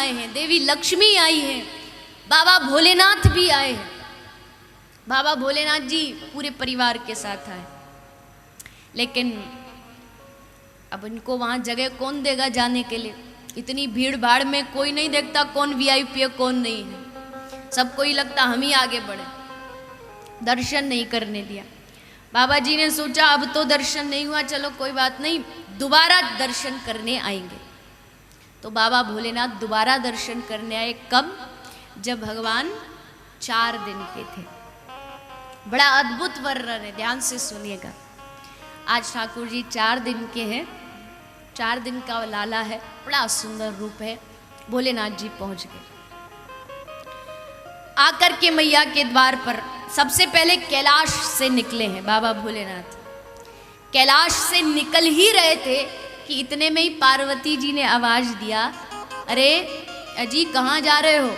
आए हैं, देवी लक्ष्मी आई हैं, बाबा भोलेनाथ भी आए हैं। बाबा भोलेनाथ जी पूरे परिवार के साथ आए, लेकिन अब इनको वहाँ जगह कौन देगा जाने के लिए? इतनी भीड़ भाड़ में कोई नहीं देखता कौन वीआईपी है कौन नहीं है, सबको ही लगता हम ही आगे बढ़े। दर्शन नहीं करने दिया। बाबा जी ने सोचा अब तो दर्शन नहीं हुआ, चलो कोई बात नहीं, दोबारा दर्शन करने आएंगे। तो बाबा भोलेनाथ दोबारा दर्शन करने आए। कब? जब भगवान 4 दिन के थे। बड़ा अद्भुत वर्णन है, ध्यान से सुनिएगा। आज ठाकुर जी 4 दिन के हैं, 4 दिन का लाला है, बड़ा सुंदर रूप है। भोलेनाथ जी पहुंच गए। आकर के मैया के द्वार पर सबसे पहले कैलाश से निकले हैं बाबा भोलेनाथ। कैलाश से निकल ही रहे थे कि इतने में ही पार्वती जी ने आवाज दिया, अरे अजी कहाँ जा रहे हो?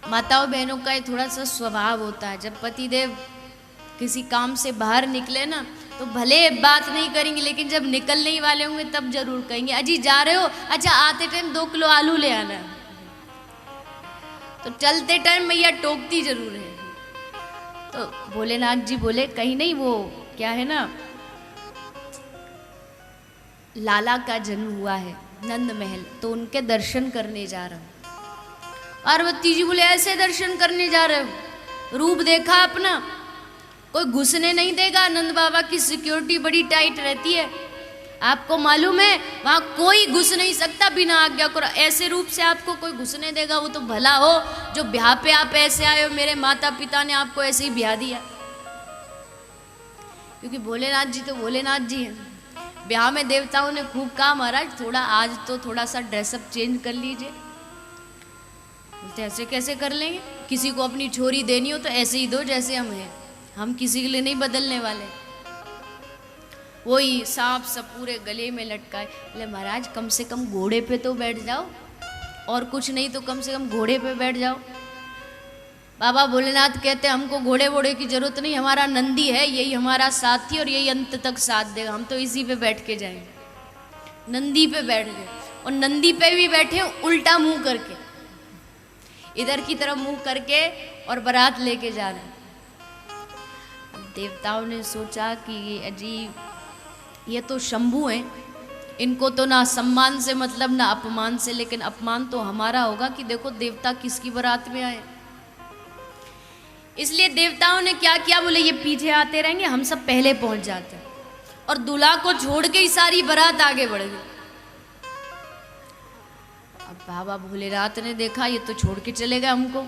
माताओं बहनों का ये थोड़ा सा स्वभाव होता है, जब पतिदेव किसी काम से बाहर निकले ना तो भले बात नहीं करेंगे, लेकिन जब निकलने ही वाले होंगे तब जरूर कहेंगे, अजी जा रहे हो? अच्छा आते टाइम 2 किलो आलू ले आना। तो चलते टाइम मैया टोकती जरूर है। तो भोलेनाथ जी बोले कहीं नहीं, वो क्या है ना, लाला का जन्म हुआ है नंद महल, तो उनके दर्शन करने जा रहा हूं। पार्वती जी बोले ऐसे दर्शन करने जा रहे हो? रूप देखा अपना? कोई घुसने नहीं देगा, नंद बाबा की सिक्योरिटी बड़ी टाइट रहती है, आपको मालूम है, वहां कोई घुस नहीं सकता बिना आज्ञा को। ऐसे रूप से आपको कोई घुसने देगा वो तो भला हो जो ब्याह पे आप ऐसे आए हो, मेरे माता पिता ने आपको ऐसे ही ब्याह दिया। क्योंकि भोलेनाथ जी तो भोलेनाथ जी हैं। ब्याह में देवताओं ने खूब कहा महाराज थोड़ा आज तो थोड़ा सा ड्रेसअप चेंज कर लीजिए। बोलते ऐसे कैसे कर लेंगे? किसी को अपनी छोरी देनी हो तो ऐसे ही दो जैसे हम हैं, हम किसी के लिए नहीं बदलने वाले। वही सांप सब पूरे गले में लटकाए। बोले महाराज कम से कम घोड़े पे तो बैठ जाओ, और कुछ नहीं तो कम से कम घोड़े पे बैठ जाओ। बाबा भोलेनाथ कहते हैं हमको घोड़े वोड़े की जरूरत नहीं, हमारा नंदी है, यही हमारा साथी और यही अंत तक साथ देगा, हम तो इसी पे बैठ के जाएंगे। नंदी पे बैठ गए, और नंदी पे भी बैठे उल्टा मुंह करके, इधर की तरफ मुंह करके, और बारात लेके जा रहे हैं। देवताओं ने सोचा कि ये अजीब, ये तो शंभू हैं, इनको तो ना सम्मान से मतलब ना अपमान से, लेकिन अपमान तो हमारा होगा कि देखो देवता किसकी बारात में आए। इसलिए देवताओं ने क्या किया, बोले ये पीछे आते रहेंगे, हम सब पहले पहुंच जाते हैं, और दूल्हा को छोड़ के ही सारी बारात आगे बढ़ गई। अब बाबा भोलेनाथ ने देखा ये तो छोड़ के चले गए हमको,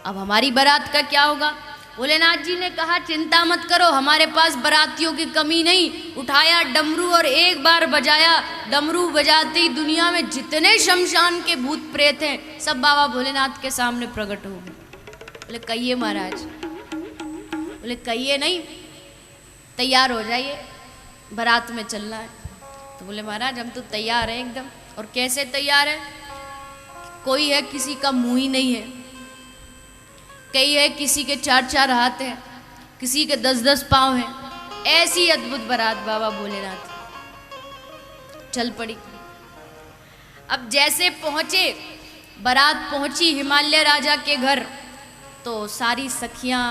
अब हमारी बारात का क्या होगा? भोलेनाथ जी ने कहा चिंता मत करो, हमारे पास बारातियों की कमी नहीं। उठाया डमरू और एक बार बजाया, डमरू बजाते ही दुनिया में जितने शमशान के भूत प्रेत हैं सब बाबा भोलेनाथ के सामने प्रकट हो गए। बोले कहिए महाराज, बोले कहिए नहीं, तैयार हो जाइए, बारात में चलना है। तो बोले महाराज हम तो तैयार हैं एकदम। और कैसे तैयार है? कोई है किसी का मुंह ही नहीं है, कई है किसी के 4-4 हाथ हैं, किसी के 10-10 पांव हैं, ऐसी अद्भुत बारात बाबा भोलेनाथ चल पड़ी। अब जैसे पहुंचे, बारात पहुंची हिमालय राजा के घर, तो सारी सखियां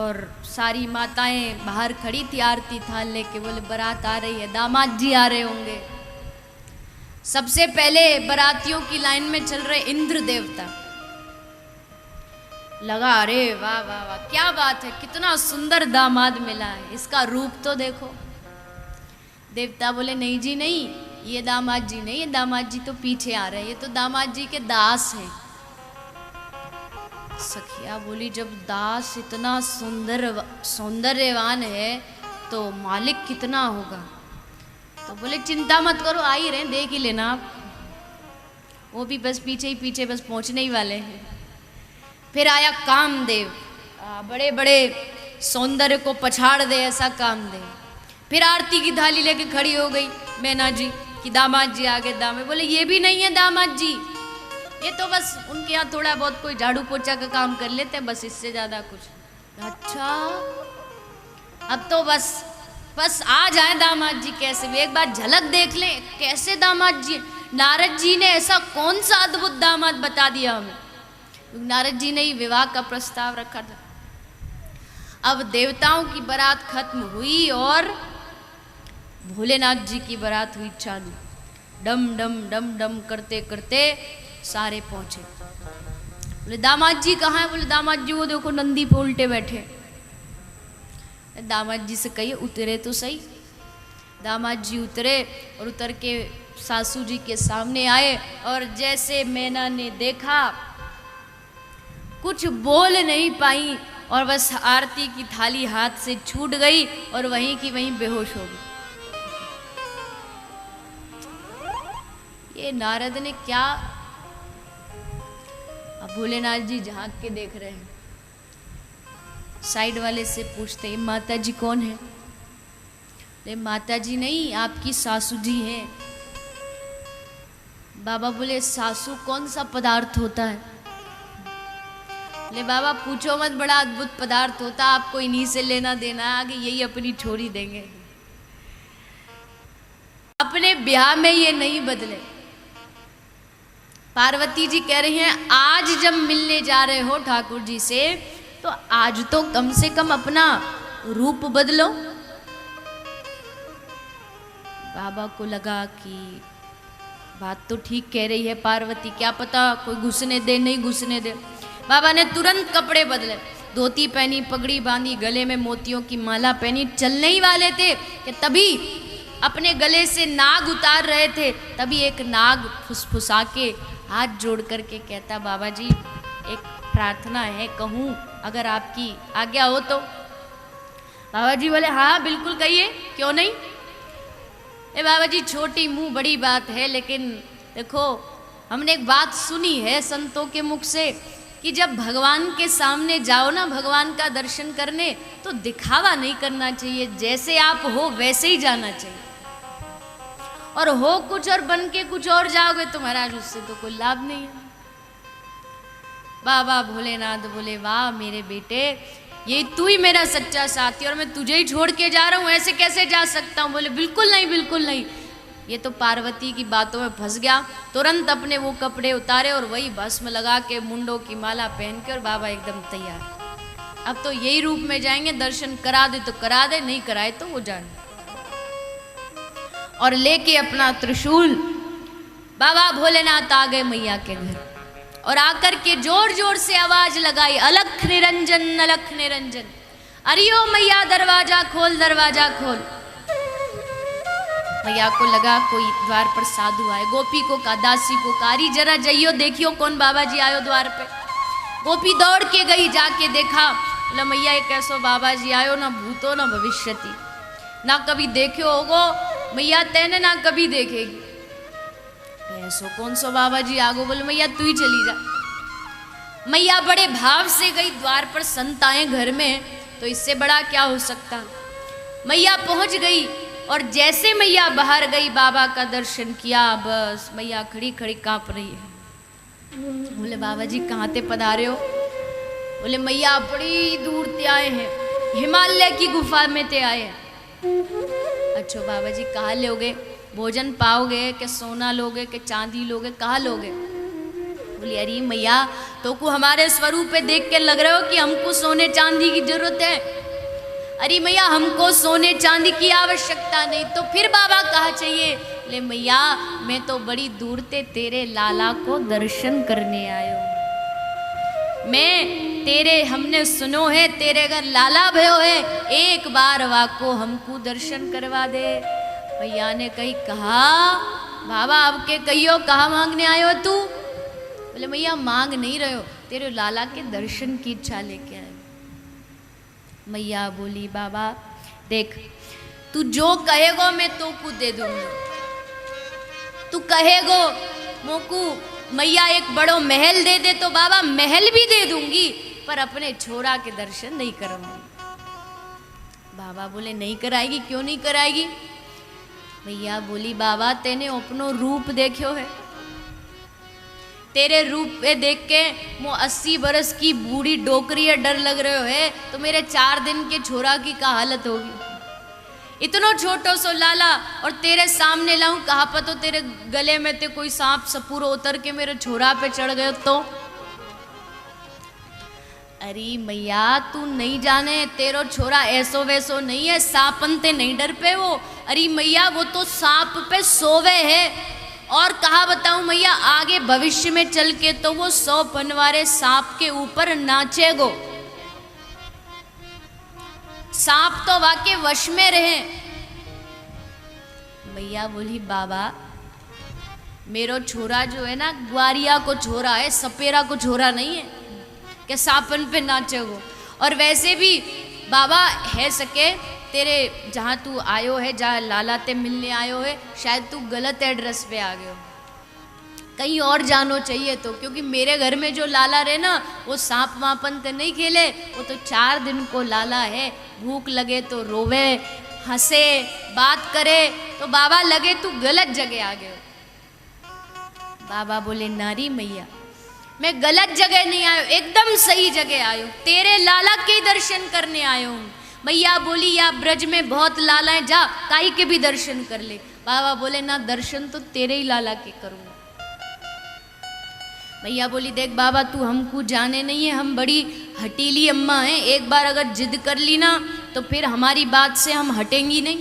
और सारी माताएं बाहर खड़ी थी आरती थाल लेके। बोले बारात आ रही है, दामाद जी आ रहे होंगे। सबसे पहले बारातियों की लाइन में चल रहे इंद्र देवता। लगा अरे वाह वाह वाह क्या बात है, कितना सुंदर दामाद मिला है, इसका रूप तो देखो। देवता बोले नहीं जी नहीं, ये दामाद जी नहीं, ये दामाद जी तो पीछे आ रहे हैं, ये तो दामाद जी के दास हैं। सखिया बोली जब दास इतना सौंदर्यवान है तो मालिक कितना होगा? तो बोले चिंता मत करो, आ ही रहे, देख ही लेना आप, वो भी बस पीछे बस पहुंचने ही वाले हैं। फिर आया कामदेव, बड़े बड़े सौंदर्य को पछाड़ दे ऐसा कामदेव। फिर आरती की थाली लेके खड़ी हो गई मैना जी कि दामाद जी आगे दामे। बोले ये भी नहीं है दामाद जी, ये तो बस उनके यहाँ थोड़ा बहुत कोई झाड़ू पोछा का काम कर लेते हैं, बस इससे ज्यादा कुछ। अच्छा अब तो बस आ जाए दामाद जी, कैसे भी एक बार झलक देख लें कैसे दामाद जी। नारद जी ने ऐसा कौन सा अद्भुत दामाद बता दिया हमें। नारद जी ने ही विवाह का प्रस्ताव रखा था। अब देवताओं की बारात खत्म हुई और भोलेनाथ जी की बारात हुई चालू। डम डम डम डम करते करते सारे पहुंचे। बोले दामाद जी कहाँ है? बोले दामाद जी वो देखो नंदी पे उल्टे बैठे। दामाद जी से कहिए उतरे तो सही। दामाद जी उतरे और उतर के सासू जी के सामने आए और जैसे मैना ने देखा कुछ बोल नहीं पाई और बस आरती की थाली हाथ से छूट गई और वहीं की वहीं बेहोश हो गई। ये नारद ने क्या। अब भोलेनाथ जी झांक के देख रहे हैं। साइड वाले से पूछते हैं माता जी कौन है? बोले माता जी नहीं, आपकी सासू जी हैं। बाबा बोले सासू कौन सा पदार्थ होता है? बोले बाबा पूछो मत, बड़ा अद्भुत पदार्थ होता, आपको इन्हीं से लेना देना, आगे यही अपनी छोड़ी देंगे। अपने ब्याह में ये नहीं बदले। पार्वती जी कह रही हैं आज जब मिलने जा रहे हो ठाकुर जी से तो आज तो कम से कम अपना रूप बदलो। बाबा को लगा कि बात तो ठीक कह रही है पार्वती, क्या पता कोई घुसने दे नहीं घुसने दे। बाबा ने तुरंत कपड़े बदले, धोती पहनी, पगड़ी बांधी, गले में मोतियों की माला पहनी। चलने ही वाले थे कि तभी अपने गले से नाग उतार रहे थे, तभी एक नाग फुसफुसा के हाथ जोड़ करके कहता बाबा जी एक प्रार्थना है, कहूँ अगर आपकी आज्ञा हो तो। बाबा जी बोले हाँ बिल्कुल कहिए, क्यों नहीं। बाबा जी छोटी मुंह बड़ी बात है, लेकिन देखो हमने एक बात सुनी है संतों के मुख से कि जब भगवान के सामने जाओ ना, भगवान का दर्शन करने, तो दिखावा नहीं करना चाहिए, जैसे आप हो वैसे ही जाना चाहिए। और हो कुछ और बन के कुछ और जाओगे तो महाराज उससे तो कोई लाभ नहीं है। बाबा भोलेनाथ बोले वाह मेरे बेटे, ये तू ही मेरा सच्चा साथी और मैं तुझे ही छोड़ के जा रहा हूँ, ऐसे कैसे जा सकता हूँ। बोले बिल्कुल नहीं बिल्कुल नहीं। ये तो पार्वती की बातों में फंस गया। तुरंत अपने वो कपड़े उतारे और वही भस्म लगा के मुंडों की माला पहन के और बाबा एकदम तैयार। अब तो यही रूप में जाएंगे, दर्शन करा दे तो करा दे, नहीं कराए तो वो जाने। और लेके अपना त्रिशूल बाबा भोलेनाथ आ गए मैया के घर और आकर के जोर जोर से आवाज लगाई अलख निरंजन अलख निरंजन। अरियो मैया दरवाजा खोल दरवाजा खोल। मैया को लगा कोई द्वार पर साधु आए। गोपी को कहा, दासी को कहा, अरे जरा जाइयो देखियो कौन बाबा जी आयो द्वार पे। गोपी दौड़ के गई, जाके देखा, बोला मैया एक ऐसो बाबा जी आयो ना भूतो ना भविष्यति, ना कभी देखो होगो मैया तेने ना कभी देखेगी। ऐसो कौन सो बाबा जी आगो। बोले मैया तू ही चली जा। मैया बड़े भाव से गई, द्वार पर संत आए घर में तो इससे बड़ा क्या हो सकता। मैया पहुंच गई और जैसे मैया बाहर गई बाबा का दर्शन किया, बस मैया खड़ी खड़ी कांप रही है। बोले बाबा जी कहाँ ते पधारे हो? बोले मैया बड़ी दूर ते आए हैं, हिमालय की गुफा में ते आए हैं। अच्छा बाबा जी कहाँ लोगे? भोजन पाओगे कि सोना लोगे कि चांदी लोगे, कहाँ लोगे? बोली अरे मैया तो को हमारे स्वरूप पे देख के लग रहे हो कि हमको सोने चांदी की जरूरत है। अरे मैया हमको सोने चांदी की आवश्यकता नहीं, तो फिर बाबा कहाँ चाहिए? ले मैया मैं तो बड़ी दूर ते तेरे लाला को दर्शन करने आयो। मैं तेरे हमने सुनो है तेरे घर लाला भयो है, एक बार वाको हमको दर्शन करवा दे। भैया ने कही कहा बाबा आपके कहियो कहाँ मांगने आयो तू? बोले मैया मांग नहीं रहे हो, तेरे लाला के दर्शन की इच्छा लेके आए। मैया बोली बाबा देख तू जो कहेगो मैं तो को दे दूंगी। तू कहेगो मोकू मैया एक बड़ो महल दे दे तो बाबा महल भी दे दूंगी, पर अपने छोरा के दर्शन नहीं करवाऊंगी। बाबा बोले नहीं कराएगी? क्यों नहीं कराएगी? मैया बोली बाबा तेने अपनो रूप देखो है, तेरे रूप पे देख के मो 80 बरस की बूढ़ी डोकरी है डर लग रहे हो है, तो मेरे 4 दिन के छोरा की का हालत होगी। इतनो छोटो सो लाला और तेरे सामने लाऊं, कहा पतो तेरे गले में ते कोई सांप सपूरो उतर के मेरे छोरा पे चढ़ गयो तो। अरे मैया तू नहीं जाने, तेरो छोरा ऐसो वैसो नहीं है, सांपन ते नहीं डर पे वो। अरे मैया वो तो सांप पे सोवे है। और कहा बताऊं मैया, आगे भविष्य में चल के तो वो 100 बनवारे सांप के ऊपर नाचेगो। सांप तो वाके वश में रहे। मैया बोली बाबा मेरो छोरा जो है ना ग्वारिया को छोरा है, सपेरा को छोरा नहीं है कि सांपन पे नाचेगो। और वैसे भी बाबा है सके तेरे जहाँ तू आयो है, जहाँ लाला ते मिलने आयो है, शायद तू गलत एड्रेस पे आ गयो, कहीं और जानो चाहिए तो। क्योंकि मेरे घर में जो लाला रहे ना वो सांप वापन ते नहीं खेले, वो तो 4 दिन को लाला है। भूख लगे तो रोवे, हंसे, बात करे, तो बाबा लगे तू गलत जगह आ गए। बाबा बोले नारी मैया मैं गलत जगह नहीं आयो, एकदम सही जगह आयो, तेरे लाला के दर्शन करने आयो हूँ। मैया बोली या ब्रज में बहुत लाला है, जा काई के भी दर्शन कर ले। बाबा बोले ना दर्शन तो तेरे ही लाला के करूँगा। मैया बोली देख बाबा तू हमको जाने नहीं है, हम बड़ी हटीली अम्मा हैं, एक बार अगर जिद कर ली ना तो फिर हमारी बात से हम हटेंगी नहीं।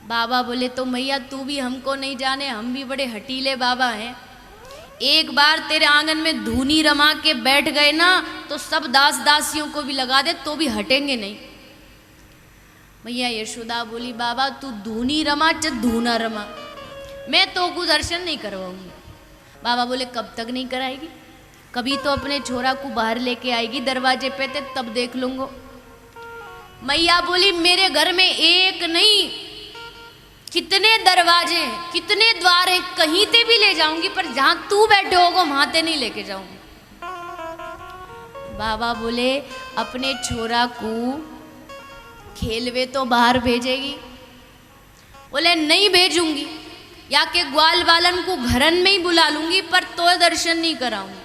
बाबा बोले तो मैया तू भी हमको नहीं जाने, हम भी बड़े हटीले बाबा हैं। एक बार तेरे आंगन में धूनी रमा के बैठ गए ना तो सब दास दासियों को भी लगा दे तो भी हटेंगे नहीं। मैया यशोदा बोली बाबा तू धूनी रमा चाहे धूना रमा, मैं तो को दर्शन नहीं करवाऊंगी। बाबा बोले कब तक नहीं कराएगी, कभी तो अपने छोरा को बाहर लेके आएगी दरवाजे पे ते तब देख लूंगो। मैया बोली मेरे घर में एक नहीं कितने दरवाजे हैं, कितने द्वार हैं, कहीं ते भी ले जाऊंगी, पर जहां तू बैठे होगो वहां ते नहीं लेके जाऊंगी। बाबा बोले अपने छोरा को खेलवे तो बाहर भेजेगी? बोले नहीं भेजूंगी, या के ग्वाल वालन को घरन में ही बुला लूंगी, पर तो दर्शन नहीं कराऊंगी।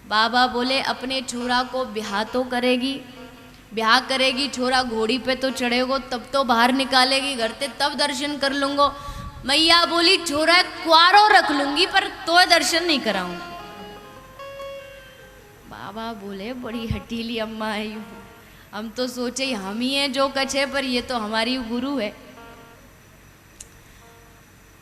बाबा बोले अपने छोरा को ब्याह तो करेगी, ब्याह करेगी, छोरा घोड़ी पे तो चढ़ेगो तब तो बाहर निकालेगी घर से, तब दर्शन कर लूंगो। मैया बोली छोरा क्वारो रख लूंगी पर तो दर्शन नहीं कराऊंगी। बाबा बोले बड़ी हटीली अम्मा है यू, हम तो सोचे हम ही हैं जो कछ है, पर ये तो हमारी गुरु है।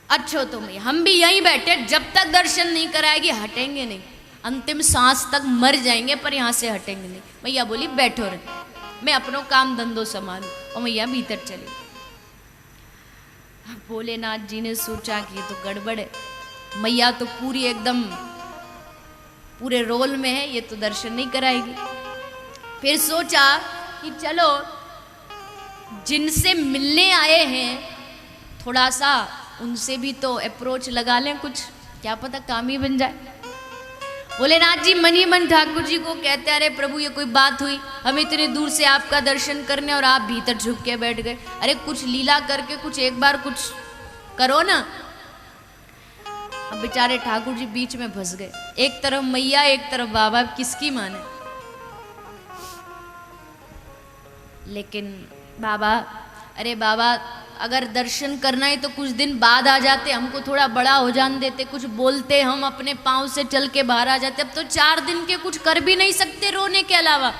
अच्छो तो मैया हम भी यहीं बैठे, जब तक दर्शन नहीं कराएगी हटेंगे नहीं, अंतिम सांस तक मर जाएंगे पर यहाँ से हटेंगे नहीं। मैया बोली बैठो रहे, मैं अपनो काम धंधो संभालू। और मैया भीतर चली। भोलेनाथ जी ने सोचा कि ये तो गड़बड़ है, मैया तो पूरी एकदम पूरे रोल में है, ये तो दर्शन नहीं कराएगी। फिर सोचा कि चलो जिनसे मिलने आए हैं थोड़ा सा उनसे भी तो अप्रोच लगा लें, कुछ क्या पता काम ही बन जाए। भोलेनाथ जी मन ही मन ठाकुर जी को कहते अरे प्रभु ये कोई बात हुई, हम इतने दूर से आपका दर्शन करने और आप भीतर झुक के बैठ गए, अरे कुछ लीला करके कुछ एक बार कुछ करो ना। अब बेचारे ठाकुर जी बीच में फंस गए, एक तरफ मैया एक तरफ बाबा, किसकी माने। लेकिन बाबा अरे बाबा अगर दर्शन करना है तो कुछ दिन बाद आ जाते, हमको थोड़ा बड़ा हो जाने देते, कुछ बोलते, हम अपने पाँव से चल के बाहर आ जाते। अब तो 4 दिन के कुछ कर भी नहीं सकते रोने के अलावा।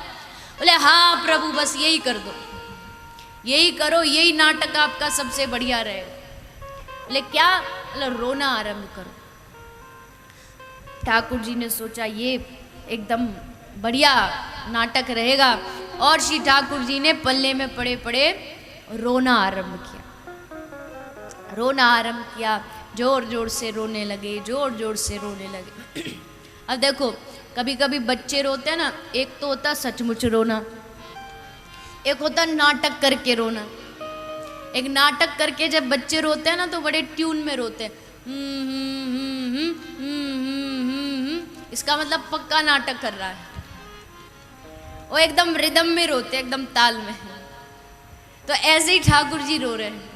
बोले हाँ प्रभु बस यही कर दो, यही करो, यही नाटक आपका सबसे बढ़िया रहेगा। बोले क्या? बोले रोना आरंभ करो। ठाकुर जी ने सोचा ये एकदम बढ़िया नाटक रहेगा, और श्री ठाकुर जी ने पल्ले में पड़े पड़े रोना आरंभ किया। रोना आरंभ किया, जोर जोर से रोने लगे, जोर जोर से रोने लगे। अब देखो कभी कभी बच्चे रोते हैं ना, एक तो होता सचमुच रोना, एक होता नाटक करके रोना। एक नाटक करके जब बच्चे रोते हैं ना तो बड़े ट्यून में रोते हैं, इसका मतलब पक्का नाटक कर रहा है। वो एकदम रिदम में रोते, एकदम ताल में। तो ऐसे ही ठाकुर जी रो रहे हैं।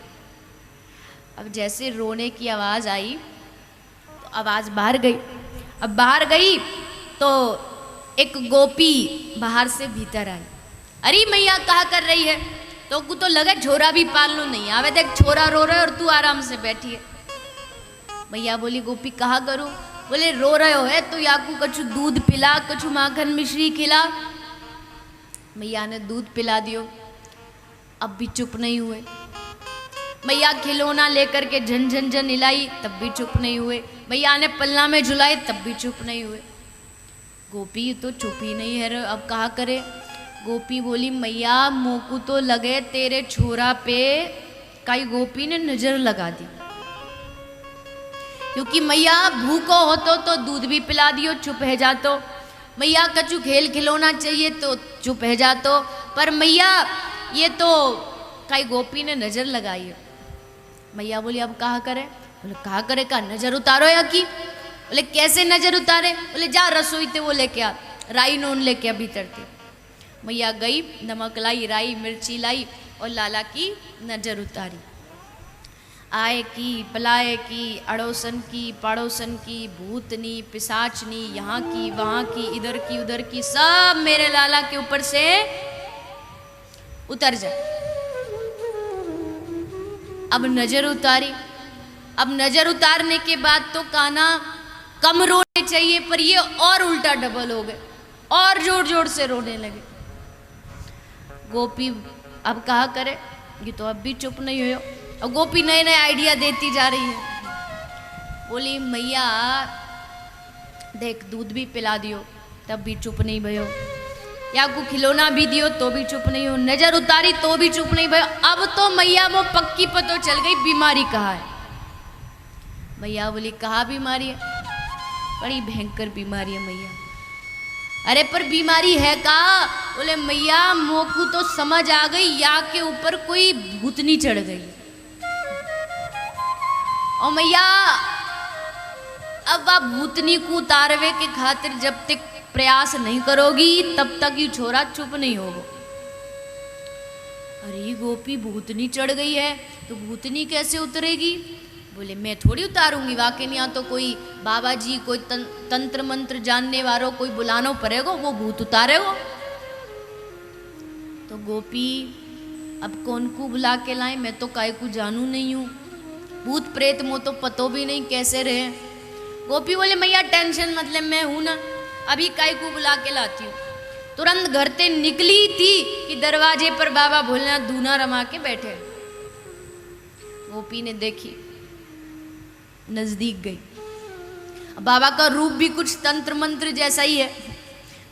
अब जैसे रोने की आवाज़ आई तो आवाज़ बाहर गई। अब बाहर गई तो एक गोपी बाहर से भीतर आई। अरे मैया क्या कर रही है? तो को तो लगे छोरा भी पाल लो, नहीं आवे देख छोरा रो रहे और तू आराम से बैठी है। मैया बोली गोपी कहा करूं? बोले रो रहे हो है तो याकू कछु दूध पिला, कछु माखन मिश्री खिला। मैया ने दूध पिला दियो, अब भी चुप नहीं हुए। मैया खिलौना लेकर के झन झन झन हिलाई, तब भी चुप नहीं हुए। मैया ने पल्ला में झुलाए, तब भी चुप नहीं हुए। गोपी तो चुप ही नहीं है, अब कहा करे। गोपी बोली मैया मोकू तो लगे तेरे छोरा पे काई गोपी ने नजर लगा दी, क्योंकि मैया भूखो होतो तो दूध भी पिला दियो चुप है जातो, मैया कछु खेल खिलौना चाहिए तो चुप है जातो, पर मैया ये तो काई गोपी ने नजर लगाई है। मैया बोली अब कहा करे? बोले कहा करे का नजर उतारो या की? बोले कैसे नजर उतारे? बोले जा रसोई थे वो लेके आ, राई नून लेके आ भीतर थे। मैया गई, नमक लाई, राई मिर्ची लाई और लाला की नजर उतारी। आए की पलाए की, अड़ोसन की पड़ोसन की, भूतनी पिशाचनी, यहाँ की वहाँ की, इधर की उधर की, सब मेरे लाला के ऊपर से उतर जाए। अब नजर उतारी। अब नजर उतारने के बाद तो कान्हा कम रोने चाहिए, पर ये और उल्टा डबल हो गए और जोर जोर से रोने लगे। गोपी अब कहा करे, ये तो अब भी चुप नहीं हुए। और गोपी नए नए आइडिया देती जा रही है। बोली मैया देख दूध भी पिला दियो तब भी चुप नहीं भयो, या को खिलौना भी दियो तो भी चुप नहीं हो, नजर उतारी तो भी चुप नहीं भयो। अब तो मैया वो पक्की पतो चल गई बीमारी कहाँ है। मैया बोली कहाँ बीमारी है? बड़ी भयंकर बीमारी है मैया। अरे पर बीमारी है का? बोले मैया मोकू तो समझ आ गई या के ऊपर कोई भूतनी चढ़ गई। और मैया अब आप भूतनी को उतारवे के खातिर जब तक प्रयास नहीं करोगी तब तक ये छोरा चुप नहीं होगा। अरे गोपी भूतनी चढ़ गई है तो भूतनी कैसे उतरेगी? बोले मैं थोड़ी उतारूंगी, वाकई नहीं तो कोई बाबा जी कोई तंत्र मंत्र जानने वालों कोई बुलाना पड़ेगा, वो भूत उतारेगा। तो गोपी अब कौन को बुला के लाए? मैं तो काय को जानू नहीं हूँ, भूत प्रेत मो तो पतो भी नहीं कैसे रहे। गोपी बोले मैया टेंशन मतलब मैं हूं ना, अभी काय को बुला के लाती हूँ। तुरंत घर से निकली थी कि दरवाजे पर बाबा भोलेनाथ धूना रमा के बैठे। गोपी ने देखी, नजदीक गई। बाबा का रूप भी कुछ तंत्र मंत्र जैसा ही है,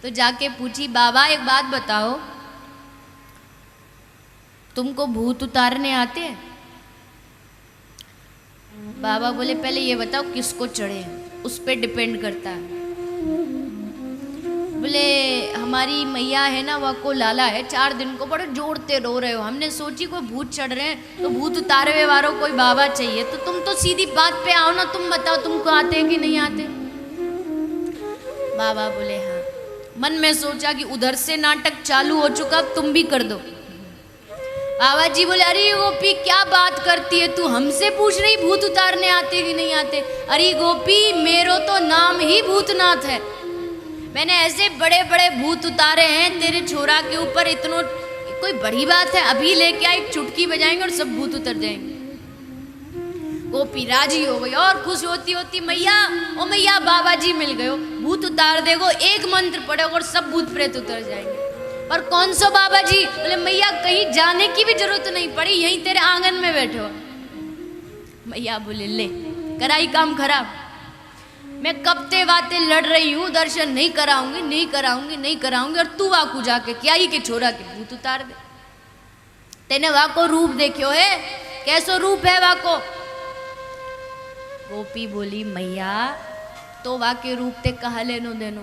तो जाके पूछी बाबा एक बात बताओ, तुमको भूत उतारने आते हैं? बाबा बोले पहले ये बताओ किसको चढ़े हैं, उस पे डिपेंड करता है। बोले हमारी मैया है ना, वह को लाला है, 4 दिन को बड़े जोड़ते रो रहे हो, हमने सोची कोई भूत चढ़ रहे हैं तो भूत उतारवे वालों कोई बाबा चाहिए, तो तुम तो सीधी बात पे आओ ना, तुम बताओ तुमको आते हैं कि नहीं आते? बाबा बोले हाँ। मन में सोचा कि उधर से नाटक चालू हो चुका, तुम भी कर दो। बाबा जी बोले अरे गोपी क्या बात करती है तू, हमसे पूछ रही भूत उतारने आते कि नहीं आते? अरे गोपी मेरो तो नाम ही भूतनाथ है, मैंने ऐसे बड़े बड़े भूत उतारे हैं तेरे छोरा के ऊपर, इतनो कोई बड़ी बात है? अभी लेके आए, एक चुटकी बजाएंगे और सब भूत उतर जाएंगे। गोपी राजी हो गई और खुश होती होती मैया ओ मैया बाबा जी मिल गए हो, भूत उतार देगो, एक मंत्र पड़ेगा और सब भूत प्रेत उतर जाएंगे। और कौन सा बाबा जी? बोले मैया कहीं जाने की भी जरूरत नहीं पड़ी, यहीं तेरे आंगन में बैठे हो। मैया बोले ले कराई काम खराब, मैं कब ते बातें लड़ रही हूँ, दर्शन नहीं कराऊंगी नहीं कराऊंगी नहीं कराऊंगी, और तू वाकू जाके क्या ही के छोरा के भूत उतार दे। तेने वाको रूप देखियो है, कैसो रूप है वाको? गोपी बोली मैया तो वाके रूप ते कहा लेनो देनो,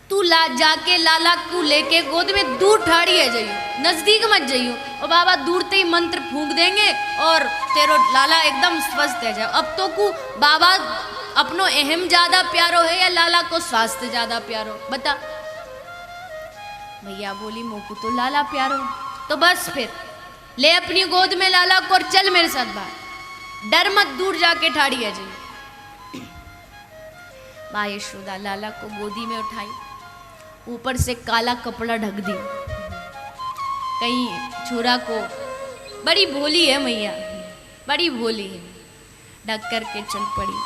तू जाके लाला को लेके गोद में दूर ठाड़ी है जाइयो, नजदीक मत जाइयो, और बाबा दूर ते ही मंत्र फूंक देंगे और तेरो लाला एकदम स्वस्थ है जाओ। अब तो को बाबा अपनो अहम ज्यादा प्यारो है या लाला को स्वास्थ्य ज्यादा प्यारो, बता? मैया बोली मोकू तो लाला प्यारो, तो बस फिर ले अपनी गोद में लाला को और चल मेरे साथ बाहर, डर मत, दूर जाके ठाड़ी है जी। माँ यशोदा लाला को गोदी में उठाई, ऊपर से काला कपड़ा ढक दी, कहीं छोरा को, बड़ी भोली है मैया, बड़ी भोली है, ढक कर के चल पड़ी।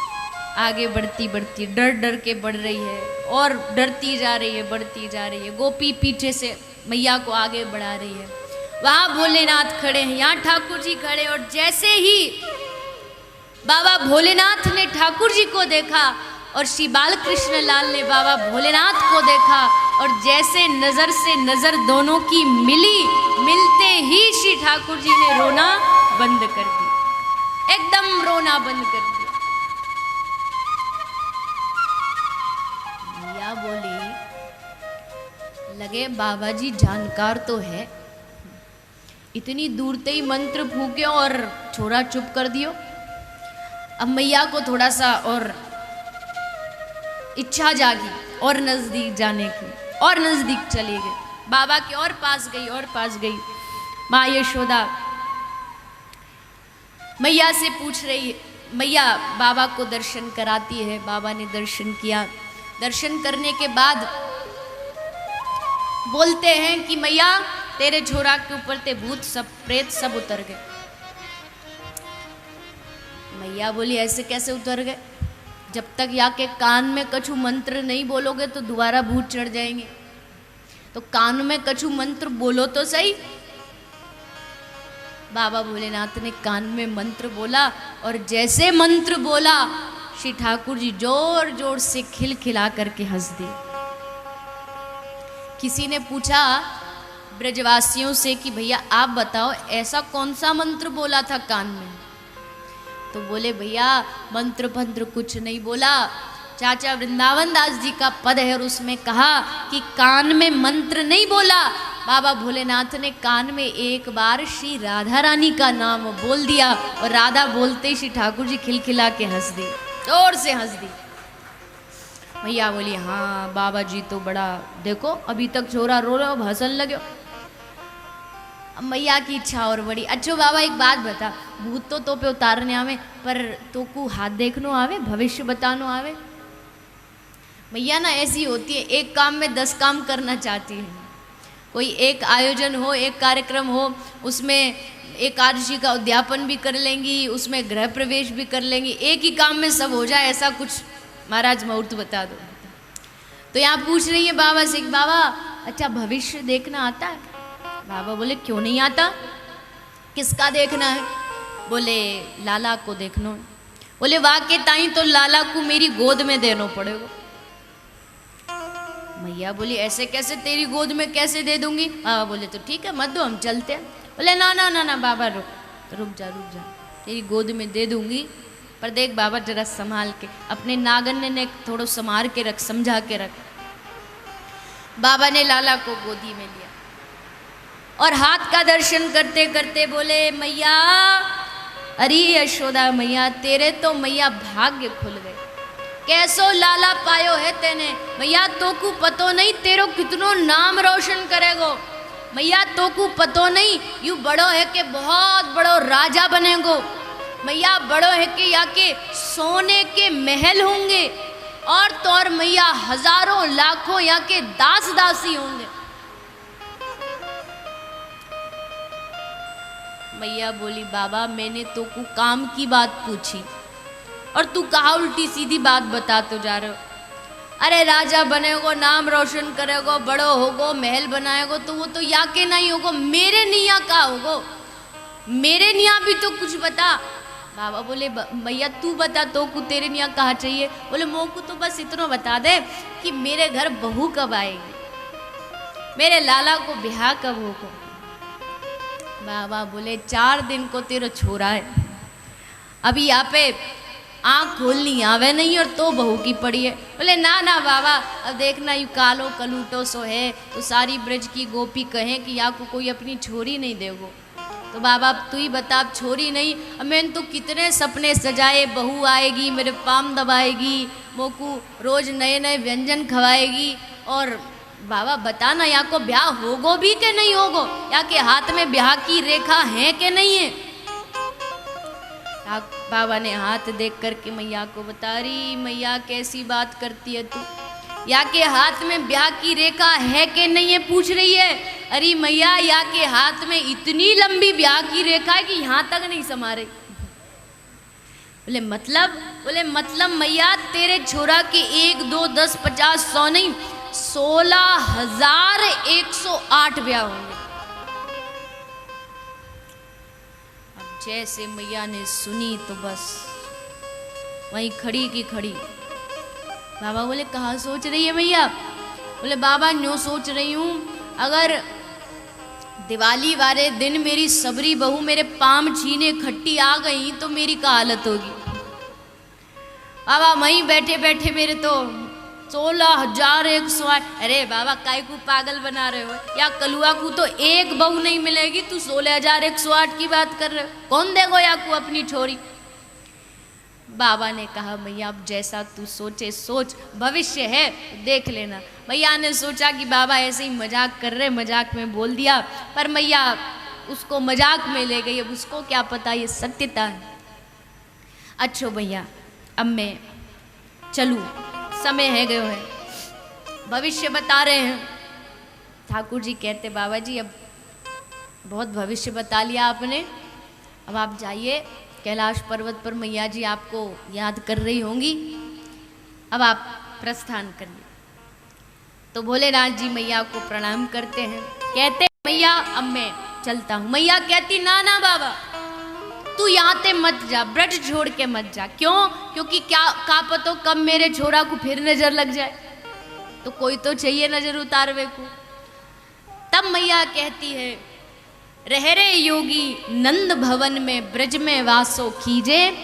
आगे बढ़ती बढ़ती डर डर के बढ़ रही है और डरती जा रही है, बढ़ती जा रही है। गोपी पीछे से मैया को आगे बढ़ा रही है। वहाँ भोलेनाथ खड़े हैं, यहाँ ठाकुर जी खड़े। और जैसे ही बाबा भोलेनाथ ने ठाकुर जी को देखा और श्री बालकृष्ण लाल ने बाबा भोलेनाथ को देखा, और जैसे नजर से नजर दोनों की मिली, मिलते ही श्री ठाकुर जी ने रोना बंद कर दिया, एकदम रोना बंद कर दिया। मैया बोली, लगे बाबा जी जानकार तो है, इतनी दूर ते ही मंत्र फूके और छोरा चुप कर दियो। अब मैया को थोड़ा सा और इच्छा जागी और नजदीक जाने की, और नजदीक चली गई, बाबा के और पास गई और पास गई। माँ यशोदा मैया से पूछ रही है, मैया बाबा को दर्शन कराती है। बाबा ने दर्शन किया, दर्शन करने के बाद बोलते हैं कि मैया तेरे छोरा के ऊपर ते भूत सब प्रेत सब उतर गए। मैया बोली, ऐसे कैसे उतर गए? जब तक या के कान में कछु मंत्र नहीं बोलोगे तो दोबारा भूत चढ़ जाएंगे, तो कान में कछु मंत्र बोलो तो सही। बाबा भोलेनाथ ने कान में मंत्र बोला, और जैसे मंत्र बोला श्री ठाकुर जी जोर जोर से खिलखिला करके हंस दिए। किसी ने पूछा ब्रजवासियों से कि भैया आप बताओ ऐसा कौन सा मंत्र बोला था कान में? तो बोले, भैया मंत्र पंत्र कुछ नहीं बोला, चाचा वृंदावन दास जी का पद है और उसमें कहा कि कान में मंत्र नहीं बोला। बाबा भोलेनाथ ने कान में एक बार श्री राधा रानी का नाम बोल दिया, और राधा बोलते ही श्री ठाकुर जी खिलखिला के हंस दी, जोर से हंस दी। भैया बोली, हाँ बाबा जी तो बड़ा, देखो अभी तक छोरा रो रहे हो, हंसन लगे। मैया की इच्छा और बड़ी। अच्छो बाबा एक बात बता, भूत तो पे उतारने आवे, पर तो को हाथ देखनो आवे, भविष्य बतानो आवे? मैया ना ऐसी होती है, एक काम में 10 काम करना चाहती है। कोई एक आयोजन हो, एक कार्यक्रम हो, उसमें एकादशी का उद्यापन भी कर लेंगी, उसमें गृह प्रवेश भी कर लेंगी, एक ही काम में सब हो जाए, ऐसा कुछ महाराज मुहूर्त बता दो। तो यहाँ पूछ रही है बाबा से, बाबा अच्छा भविष्य देखना आता है? बाबा बोले, क्यों नहीं आता? किसका देखना है? बोले, लाला को देखना। बोले, वाके ताई तो लाला को मेरी गोद में देना पड़ेगा। मैया बोली, ऐसे कैसे, तेरी गोद में कैसे दे दूंगी? बाबा बोले, तो ठीक है मत दो, हम चलते हैं। बोले, ना ना ना ना बाबा रुक जा, तेरी गोद में दे दूंगी, पर देख बाबा जरा संभाल के, अपने नागन ने थोड़ा संभाल के रख, समझा के रख। बाबा ने लाला को गोदी में लिया और हाथ का दर्शन करते करते बोले, मैया, अरे यशोदा मैया, तेरे तो मैया भाग्य खुल गए, कैसो लाला पायो है तेने। मैया तो को पतो नहीं तेरो कितनो नाम रोशन करेगो। मैया तो को पतो नहीं यू बड़ो है के बहुत बड़ो राजा बनेगो। मैया बड़ो है के या के सोने के महल होंगे, और तो और मैया हजारों लाखों या के दास दासी होंगे। मैया बोली, बाबा मैंने तो को काम की बात पूछी और तू कहा उल्टी सीधी बात बता तो जा रहे हो। अरे राजा बनेगो, नाम रोशन करेगो, बड़ो होगो, महल बनाएगो, तो वो तो या के नहीं होगो, मेरे निया का होगो, मेरे निया भी तो कुछ बता। बाबा बोले, भैया तू बता, तो को तेरे निया कहाँ चाहिए? बोले, मो को तो बस इतना बता दे कि मेरे घर बहू कब आएगी, मेरे लाला को ब्याह कब होगा। बाबा बोले, 4 दिन को तेरा छोरा है, अभी यहाँ पे आँख खोलनी आवे नहीं और तो बहू की पड़ी है। बोले, ना ना बाबा, अब देखना यू कालो कलूटो सो है, तो सारी ब्रज की गोपी कहें कि यहाँ को कोई अपनी छोरी नहीं देगो। तो बाबा अब तू ही बता, अब छोरी नहीं, अब मैंने तो कितने सपने सजाए, बहू आएगी, मेरे पाम दबाएगी, मोकू रोज नए नए व्यंजन खवाएगी, और बाबा बताना यहाँ को ब्याह होगो भी के नहीं होगो, या के हाथ में ब्याह की रेखा है के नहीं है। बाबा ने हाथ देख करके मैया को बता रही, मैया कैसी बात करती है तू, या के हाथ में ब्याह की रेखा है कि नहीं है पूछ रही है। अरे मैया या के हाथ में इतनी लंबी ब्याह की रेखा है कि यहाँ तक नहीं समा रही। बोले मतलब मैया तेरे छोरा के 1 2 10 50 100 नहीं 16,108 ब्याह होंगे। अब जैसे मैया ने सुनी तो बस वहीं खड़ी की खड़ी। बाबा बोले कहाँ सोच रही है मैया? बोले बाबा न्यू सोच रही हूँ, अगर दिवाली वाले दिन मेरी सबरी बहू मेरे पाम छीने खट्टी आ गई तो मेरी क्या हालत होगी। बाबा वहीं बैठे बैठे मेरे तो 16,108। अरे बाबा काय को पागल बना रहे हो? या कलुआ को तो एक बहू नहीं मिलेगी, तू 16,108 की बात कर रहे हो? कौन देगो या को अपनी छोरी? बाबा ने कहा मैया अब जैसा तू सोचे सोच, भविष्य है देख लेना। मैया ने सोचा कि बाबा ऐसे ही मजाक कर रहे, मजाक में बोल दिया, पर मैया उसको मजाक में ले गई। अब उसको क्या पता ये सत्यता है। अच्छो भैया अब मैं चलूँ, समय है गयो है, भविष्य बता रहे हैं। ठाकुर जी कहते बाबा जी अब बहुत भविष्य बता लिया आपने, अब आप जाइए, कैलाश पर्वत पर मैया जी आपको याद कर रही होंगी, अब आप प्रस्थान करिए। तो भोलेनाथ जी मैया को प्रणाम करते हैं, कहते मैया अब मैं चलता हूँ। मैया कहती ना ना बाबा तू यहाँ ते मत जा, ब्रज छोड़ के मत जा। क्यों? क्योंकि क्या का पतो कब मेरे छोरा को फिर नजर लग जाए, तो कोई तो चाहिए नजर उतारवे को। तब मैया कहती है रह रे योगी नंद भवन में ब्रज में वासो कीजे,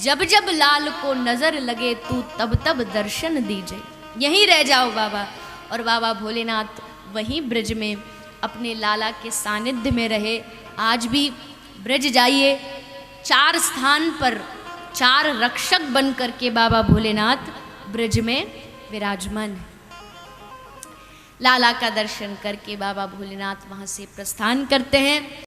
जब जब लाल को नजर लगे तू तब तब दर्शन दीजे। यहीं रह जाओ बाबा। और बाबा भोलेनाथ वहीं ब्रज में अपने लाला के सानिध्य में रहे। आज भी ब्रज जाइए, 4 स्थान पर 4 रक्षक बन करके बाबा भोलेनाथ ब्रज में विराजमान है। लाला का दर्शन करके बाबा भोलेनाथ वहाँ से प्रस्थान करते हैं।